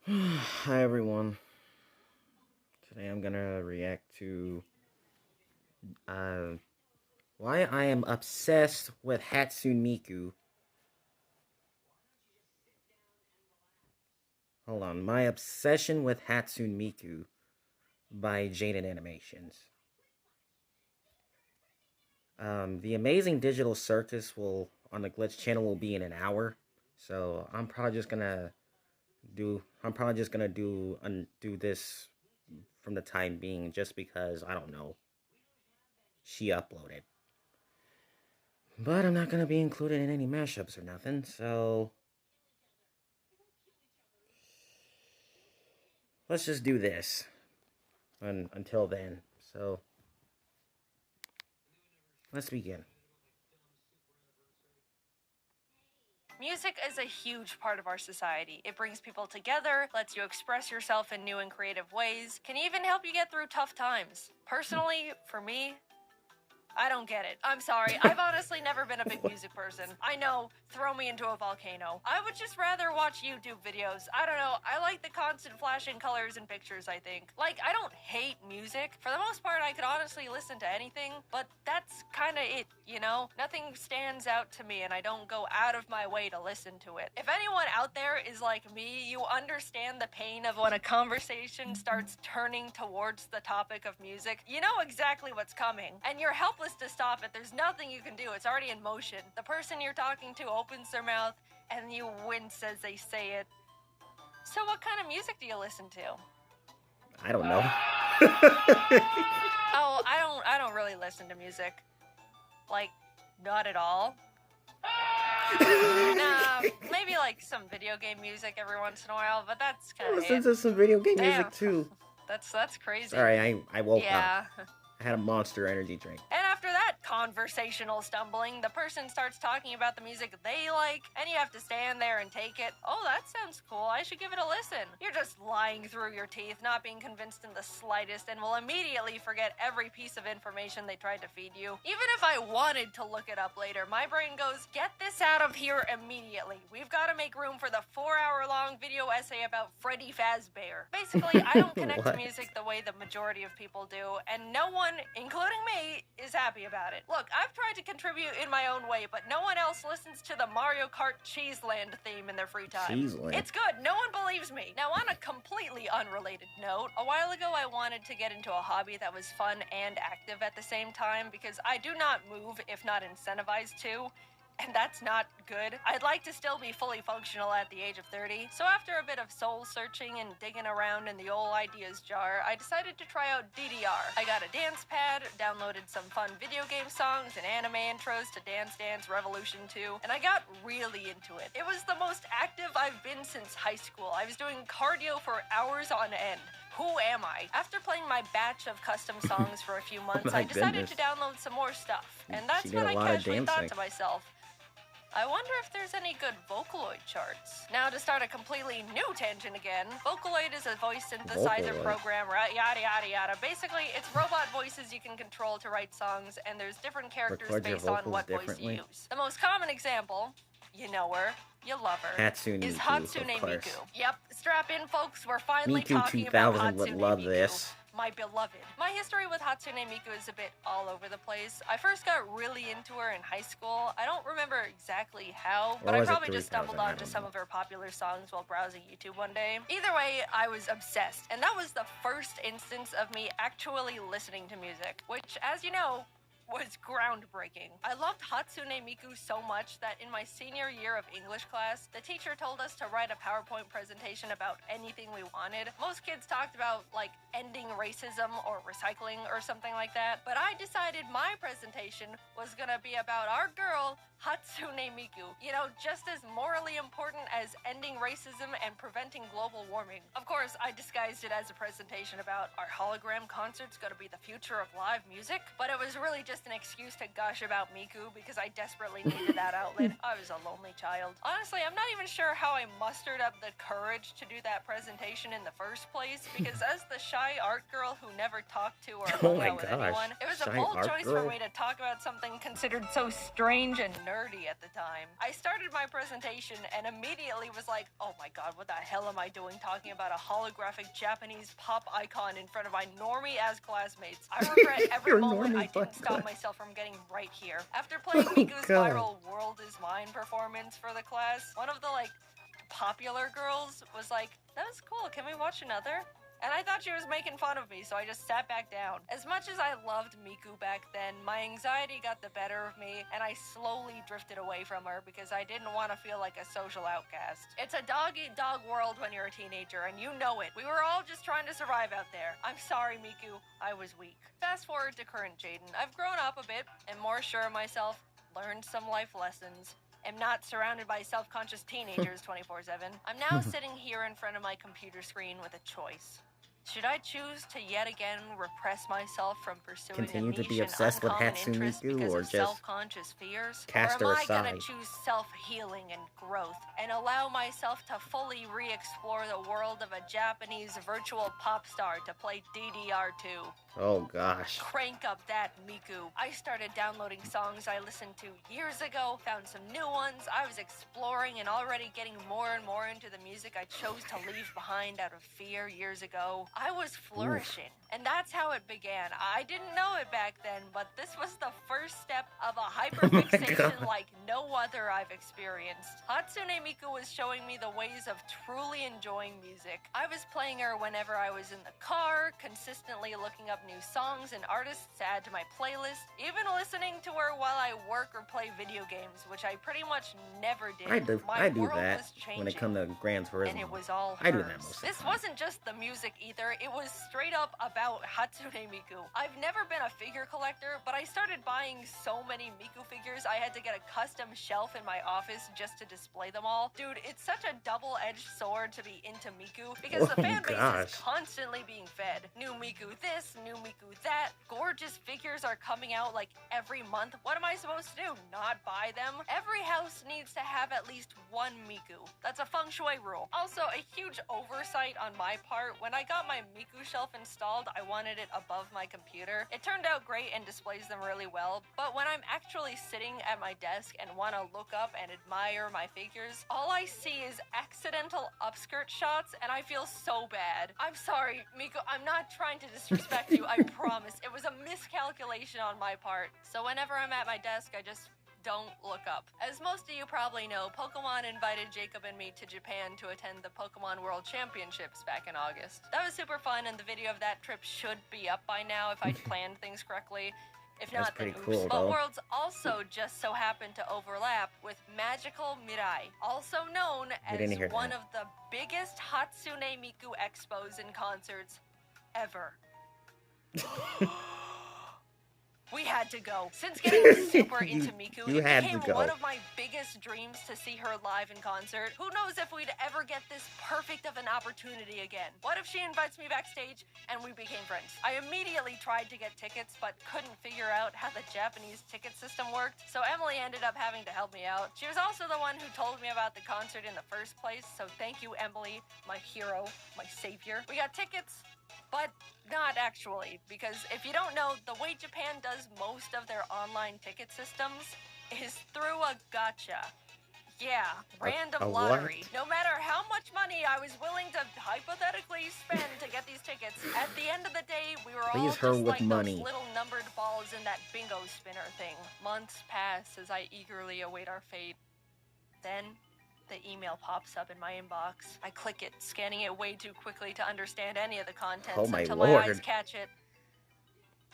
Hi everyone. Today I'm gonna react to uh why I am obsessed with Hatsune Miku. Hold on, my obsession with Hatsune Miku by JaidenAnimations. The Amazing Digital Circus will on the Glitch channel will be in an hour, so I'm probably just gonna do this from the time being, just because I don't know she uploaded. But I'm not gonna be included in any mashups or nothing, so let's just do this until then. So let's begin. Music is a huge part of our society. It brings people together, lets you express yourself in new and creative ways, can even help you get through tough times. Personally, for me, I don't get it. I'm sorry. I've honestly never been a big music person. I know, throw me into a volcano. I would just rather watch YouTube videos. I don't know. I like the constant flashing colors and pictures, I think. Like, I don't hate music. For the most part, I could honestly listen to anything, but that's kind of it, you know? Nothing stands out to me, and I don't go out of my way to listen to it. If anyone out there is like me, you understand the pain of when a conversation starts turning towards the topic of music. You know exactly what's coming, and you're helpless to stop it. There's nothing you can do. It's already in motion. The person you're talking to opens their mouth, and you wince as they say it. So what kind of music do you listen to? I don't know. Oh, I don't really listen to music. Like, not at all. Nah, maybe like some video game music every once in a while, but that's I kind of listen it. to some video game Damn. music too. That's crazy. Sorry, I woke up. Yeah. I had a Monster Energy drink. And after that conversational stumbling, the person starts talking about the music they like, and you have to stand there and take it. Oh, that sounds cool. I should give it a listen. You're just lying through your teeth, not being convinced in the slightest, and will immediately forget every piece of information they tried to feed you. Even if I wanted to look it up later, my brain goes, get this out of here immediately. We've got to make room for the 4-hour-long video essay about Freddy Fazbear. Basically, I don't connect to music the way the majority of people do, and no one, including me, is happy about it. Look, I've tried to contribute in my own way, but no one else listens to the Mario Kart Cheeseland theme in their free time. Cheeseland. It's good. No one believes me. Now, on a completely unrelated note, a while ago I wanted to get into a hobby that was fun and active at the same time, because I do not move if not incentivized to. And that's not good. I'd like to still be fully functional at the age of 30. So after a bit of soul searching and digging around in the old ideas jar, I decided to try out DDR. I got a dance pad, downloaded some fun video game songs and anime intros to Dance Dance Revolution 2, and I got really into it. It was the most active I've been since high school. I was doing cardio for hours on end. Who am I? After playing my batch of custom songs for a few months, I decided to download some more stuff. And that's when I casually thought to myself, I wonder if there's any good Vocaloid charts. Now, to start a completely new tangent again, Vocaloid is a voice synthesizer program, yada yada yada. Basically, it's robot voices you can control to write songs, and there's different characters based on what voice you use. The most common example, you know her, you love her, Hatsune is Miku, Hatsune of course. Miku. Yep, strap in, folks. We're finally Miku talking about 2000 Hatsune would love Miku. this. My beloved. My history with Hatsune Miku is a bit all over the place. I first got really into her in high school. I don't remember exactly how, but I probably just stumbled onto some of her popular songs while browsing YouTube one day. Either way, I was obsessed, and that was the first instance of me actually listening to music, which, as you know, was groundbreaking. I loved Hatsune Miku so much that in my senior year of English class, the teacher told us to write a PowerPoint presentation about anything we wanted. Most kids talked about, like, ending racism or recycling or something like that, but I decided my presentation was gonna be about our girl, Hatsune Miku. You know, just as morally important as ending racism and preventing global warming. Of course, I disguised it as a presentation about our hologram concert's gonna be the future of live music, but it was really just an excuse to gush about Miku because I desperately needed that outlet. I was a lonely child. Honestly, I'm not even sure how I mustered up the courage to do that presentation in the first place, because as the shy art girl who never talked to or hung out with anyone, it was a bold choice for me to talk about something considered so strange and nerdy at the time. I started my presentation and immediately was like, like, oh my god, what the hell am I doing talking about a holographic Japanese pop icon in front of my normie-ass classmates? I regret every moment I didn't stop myself from getting right here. After playing Miku's viral World Is Mine performance for the class, one of the, like, popular girls was like, that was cool, can we watch another? And I thought she was making fun of me, so I just sat back down. As much as I loved Miku back then, my anxiety got the better of me, and I slowly drifted away from her because I didn't want to feel like a social outcast. It's a dog-eat-dog world when you're a teenager, and you know it. We were all just trying to survive out there. I'm sorry, Miku. I was weak. Fast forward to current Jaiden. I've grown up a bit, am more sure of myself, learned some life lessons, am not surrounded by self-conscious teenagers 24/7. I'm now sitting here in front of my computer screen with a choice. Should I choose to yet again repress myself from pursuing continue a niche to be obsessed with Hatsune Miku, or just self-conscious fears? cast her or am aside? I gonna choose self-healing and growth and allow myself to fully re-explore the world of a Japanese virtual pop star to play DDR2? Oh gosh. Crank up that Miku. I started downloading songs I listened to years ago, found some new ones. I was exploring and already getting more and more into the music I chose to leave behind out of fear years ago. I was flourishing, and that's how it began. I didn't know it back then, but this was the first step of a hyperfixation like no other I've experienced. Hatsune Miku was showing me the ways of truly enjoying music. I was playing her whenever I was in the car, consistently looking up new songs and artists to add to my playlist, even listening to her while I work or play video games, which I pretty much never did. I do that when it comes to Gran Turismo. And it was all I do that most of the This time. wasn't just the music either, it was straight up about Hatsune Miku. I've never been a figure collector, but I started buying so many Miku figures I had to get a custom shelf in my office just to display them all. Dude, it's such a double-edged sword to be into Miku because the fan base is constantly being fed. New Miku this, new Miku that. Gorgeous figures are coming out like every month. What am I supposed to do? Not buy them? Every house needs to have at least one Miku. That's a feng shui rule. Also, a huge oversight on my part. When I got my Miku shelf installed, I wanted it above my computer. It turned out great and displays them really well, but when I'm actually sitting at my desk and want to look up and admire my figures, all I see is accidental upskirt shots, and I feel so bad. I'm sorry, Miku, I'm not trying to disrespect you, I promise. It was a miscalculation on my part. So whenever I'm at my desk, I just don't look up. As most of you probably know, Pokemon invited Jacob and me to Japan to attend the Pokemon World Championships back in August. That was super fun, and the video of that trip should be up by now if I'd planned things correctly. If not, then oops. Cool, but Worlds also just so happened to overlap with Magical Mirai, also known as one of the biggest Hatsune Miku expos and concerts ever. We had to go. Since getting super into Miku, it became one of my biggest dreams to see her live in concert. Who knows if we'd ever get this perfect of an opportunity again? What if she invites me backstage and we became friends? I immediately tried to get tickets, but couldn't figure out how the Japanese ticket system worked, so Emily ended up having to help me out. She was also the one who told me about the concert in the first place, so thank you, Emily, my hero, my savior. We got tickets, but not actually, because if you don't know, the way Japan does most of their online ticket systems is through a gacha. Yeah, random lottery. No matter how much money I was willing to hypothetically spend to get these tickets, at the end of the day, we were all just like those little numbered balls in that bingo spinner thing. Months pass as I eagerly await our fate. Then the email pops up in my inbox. I click it, scanning it way too quickly to understand any of the contents until my eyes catch it.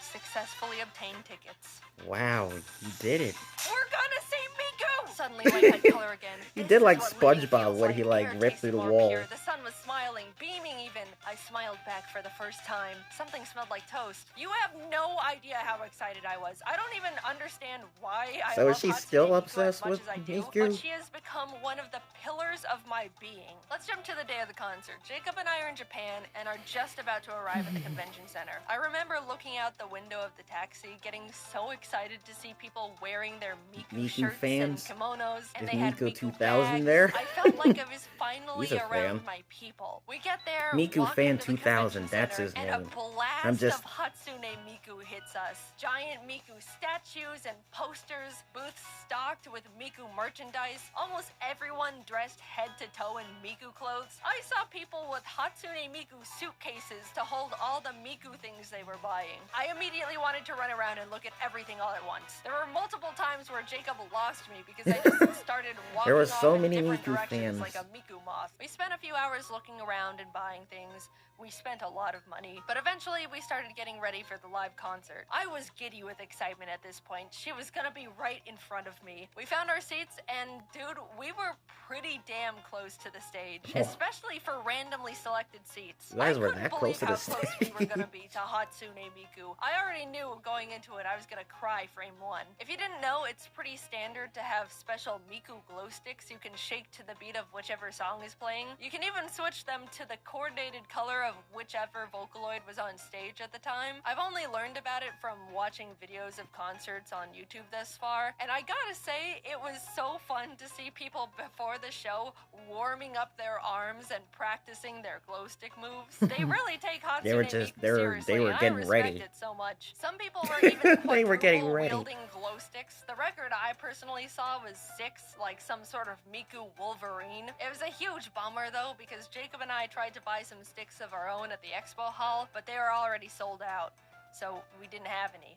Successfully obtained tickets. Wow, you did it. We're gonna see Miku! Suddenly my head color again. You did like SpongeBob when he like ripped through the wall. The sun was smiling, beaming even. I smiled back for the first time. Something smelled like toast. You have no idea how excited I was. I don't even understand why I love Hatsune still obsessed with Miku? But she has become one of the pillars of my being. Let's jump to the day of the concert. Jacob and I are in Japan and are just about to arrive at the convention center. I remember looking out the window of the taxi, getting so excited to see people wearing their Miku shirts and kimonos, and they had Miku 2000 bags. there. I felt like I was finally around my people. We get there, Miku Fan 2000, that's his and name. a blast of Hatsune Miku hits us. Giant Miku statues and posters, booths stocked with Miku merchandise, almost everyone dressed head to toe in Miku clothes. I saw people with Hatsune Miku suitcases to hold all the Miku things they were buying. I immediately wanted to run around and look at everything all at once. There were multiple times where Jacob lost me because I just started walking there were so off many in different Miku directions fans. like a Miku moth. We spent a few hours looking around and buying things. We spent a lot of money, but eventually we started getting ready for the live concert. I was giddy with excitement at this point. She was gonna be right in front of me. We found our seats, and dude, we were pretty damn close to the stage, especially for randomly selected seats. You guys were that close to the stage. How close we were gonna be to Hatsune Miku. I already knew going into it I was gonna cry frame one. If you didn't know, it's pretty standard to have special Miku glow sticks you can shake to the beat of whichever song is playing. You can even switch them to the coordinated color of whichever Vocaloid was on stage at the time. I've only learned about it from watching videos of concerts on YouTube thus far, and I gotta say, it was so fun to see people before the show warming up their arms and practicing their glow stick moves. They really take Hatsune Miku seriously, they were getting and I ready. respect it so much. Some people were even they were getting ready. wielding glow sticks. The record I personally saw was 6, like some sort of Miku Wolverine. It was a huge bummer though, because Jacob and I tried to buy some sticks of our own at the expo hall, but they were already sold out, so we didn't have any.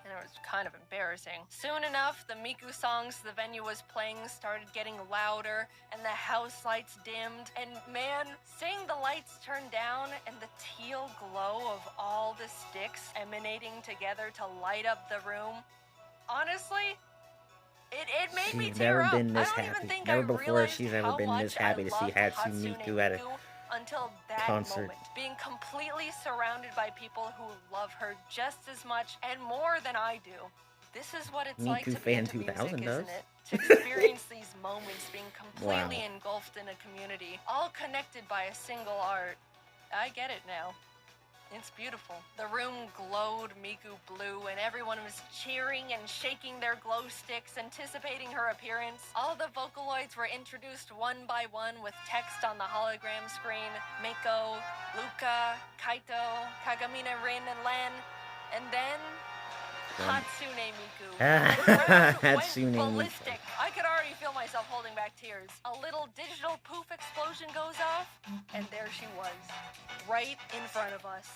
And it was kind of embarrassing. Soon enough, the Miku songs the venue was playing started getting louder, and the house lights dimmed, and man, seeing the lights turn down and the teal glow of all the sticks emanating together to light up the room, honestly, it made me tear up. Been this happy. Never before she's ever been this happy to see Hatsune Miku at a until that concert. Moment, being completely surrounded by people who love her just as much and more than I do. This is what it's Miku like to Fan be into 2000 music, does. isn't it? To experience these moments being completely engulfed in a community, all connected by a single art. I get it now. It's beautiful. The room glowed Miku blue, and everyone was cheering and shaking their glow sticks, anticipating her appearance. All the Vocaloids were introduced one by one with text on the hologram screen. Mako, Luca, Kaito, Kagamina Rin, and Len. And then Hatsune Miku. Hatsune ballistic. I could already feel myself holding back tears. A little digital poof explosion goes off, and there she was, right in front of us.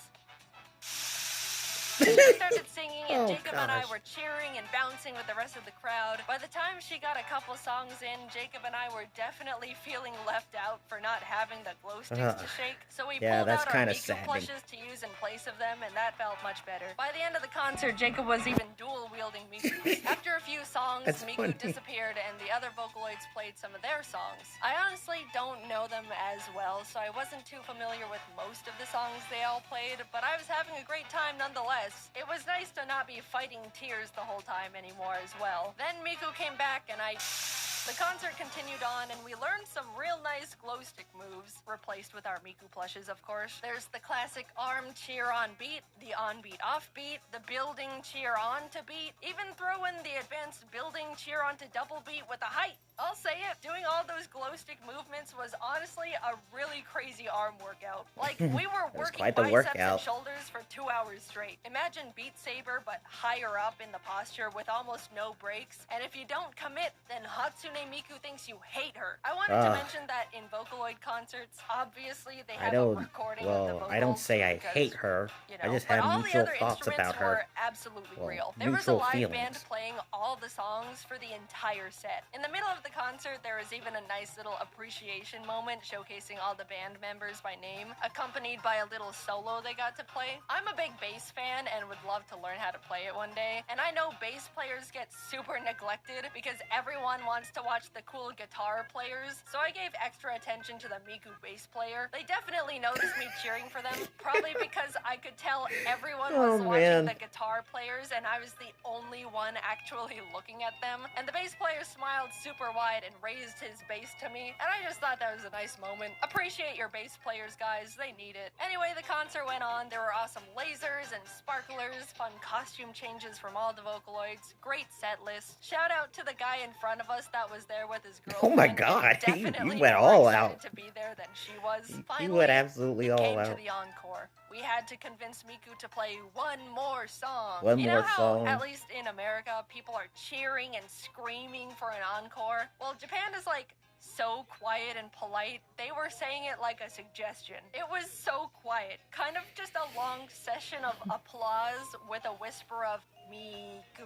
She started singing, and Jacob and I were cheering and bouncing with the rest of the crowd. By the time she got a couple songs in, Jacob and I were definitely feeling left out for not having the glow sticks to shake. So we pulled out our Miku plushes to use in place of them, and that felt much better. By the end of the concert, Jacob was even dual-wielding Miku. After a few songs, Miku disappeared, and the other Vocaloids played some of their songs. I honestly don't know them as well, so I wasn't too familiar with most of the songs they all played, but I was having a great time nonetheless. It was nice to not be fighting tears the whole time anymore as well. Then Miku came back, and the concert continued on, and we learned some real nice glow stick moves, replaced with our Miku plushes, of course. There's the classic arm cheer on beat, the on beat off beat, the building cheer on to beat, even throw in the advanced building cheer on to double beat with a height. I'll say it, doing all those glow stick movements was honestly a really crazy arm workout. Like, we were working biceps and shoulders for 2 hours straight. Imagine Beat Saber, but higher up in the posture with almost no breaks. And if you don't commit, then Hatsune Miku thinks you hate her. I wanted to mention that in Vocaloid concerts, obviously they have a recording of the vocals. I don't say I hate her. You know, I just have mutual thoughts about her. Were absolutely real. There was a live band playing all the songs for the entire set. In the middle of the concert, there was even a nice little appreciation moment showcasing all the band members by name, accompanied by a little solo they got to play. I'm a big bass fan and would love to learn how to play it one day, and I know bass players get super neglected because everyone wants to watch the cool guitar players, so I gave extra attention to the Miku bass player. They definitely noticed me cheering for them, probably because I could tell everyone was watching the guitar players and I was the only one actually looking at them, and the bass player smiled super wide and raised his bass to me, and I just thought that was a nice moment. Appreciate your bass players, guys. They need it. Anyway, the concert went on. There were awesome lasers and sparklers, fun costume changes from all the Vocaloids, great set list. Shout out to the guy in front of us that was there with his girlfriend. Oh my god, definitely he went all out. To be there than she was. He went absolutely all came out. To the encore. We had to convince Miku to play one more song. One you more know how, song. At least in America, people are cheering and screaming for an encore? Well, Japan is like so quiet and polite. They were saying it like a suggestion. It was so quiet. Kind of just a long session of applause with a whisper of Miku.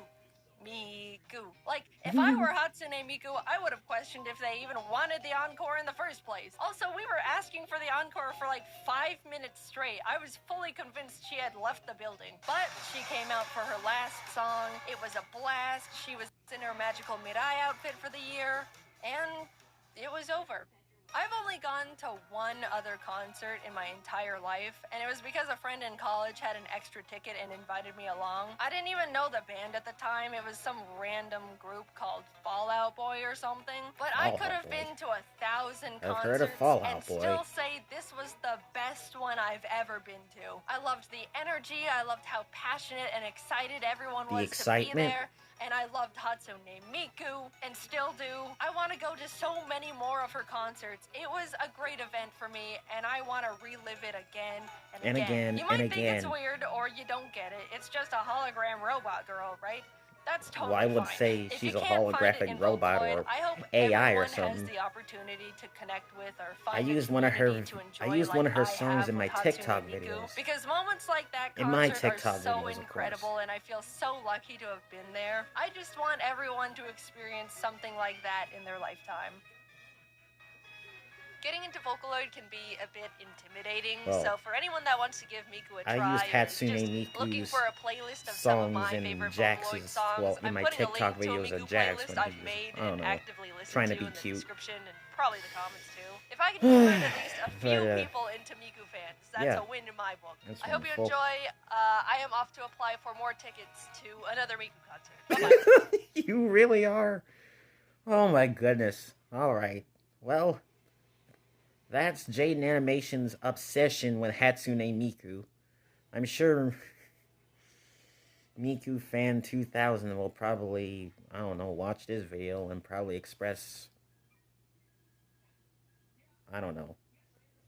Miku. Like, if I were Hatsune Miku, I would have questioned if they even wanted the encore in the first place. Also, we were asking for the encore for like 5 minutes straight. I was fully convinced she had left the building. But she came out for her last song. It was a blast. She was in her magical Mirai outfit for the year. And it was over. I've only gone to one other concert in my entire life, and it was because a friend in college had an extra ticket and invited me along. I didn't even know the band at the time. It was some random group called Fallout Boy or something. But I could have been to 1,000 concerts heard of Fallout and still say this was the best one I've ever been to. I loved the energy. I loved how passionate and excited everyone was to be there. And I loved Hatsune Miku, and still do. I want to go to so many more of her concerts. It was a great event for me, and I want to relive it again and again. You might think it's weird, or you don't get it. It's just a hologram robot girl, right? That's totally fine. Well, I would say she's a holographic robot or AI or something. Has the opportunity to connect with or I used one of her songs in my TikTok videos. Because moments like that are so incredible, and I feel so lucky to have been there. I just want everyone to experience something like that in their lifetime. Getting into Vocaloid can be a bit intimidating, so for anyone that wants to give Miku a try, I used Hatsune looking for a playlist of songs some of my favorite Jax's, songs, in my TikTok videos of Jax when he was, I don't know, trying to be cute. And probably the comments too. If I can convert at least a few people into Miku fans, that's a win in my book. I hope you enjoy. I am off to apply for more tickets to another Miku concert. Bye-bye. You really are? Oh my goodness. Alright. Well, that's JaidenAnimations' obsession with Hatsune Miku. I'm sure Miku Fan 2000 will probably, I don't know, watch this video and probably express, I don't know,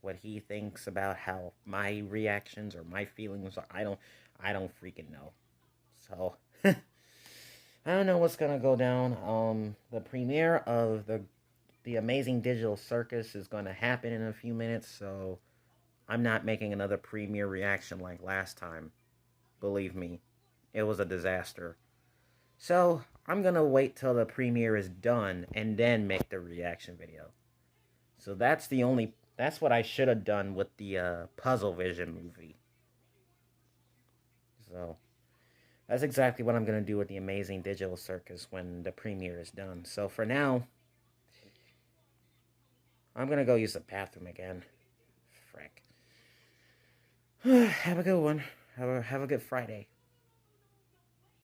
what he thinks about how my reactions or my feelings are. I don't freaking know. So, I don't know what's gonna go down. The premiere of the Amazing Digital Circus is going to happen in a few minutes, so I'm not making another premiere reaction like last time. Believe me, it was a disaster. So, I'm going to wait till the premiere is done and then make the reaction video. So that's what I should have done with the Puzzle Vision movie. So, that's exactly what I'm going to do with the Amazing Digital Circus when the premiere is done. So for now, I'm gonna go use the bathroom again. Frick. Have a good one. Have a good Friday.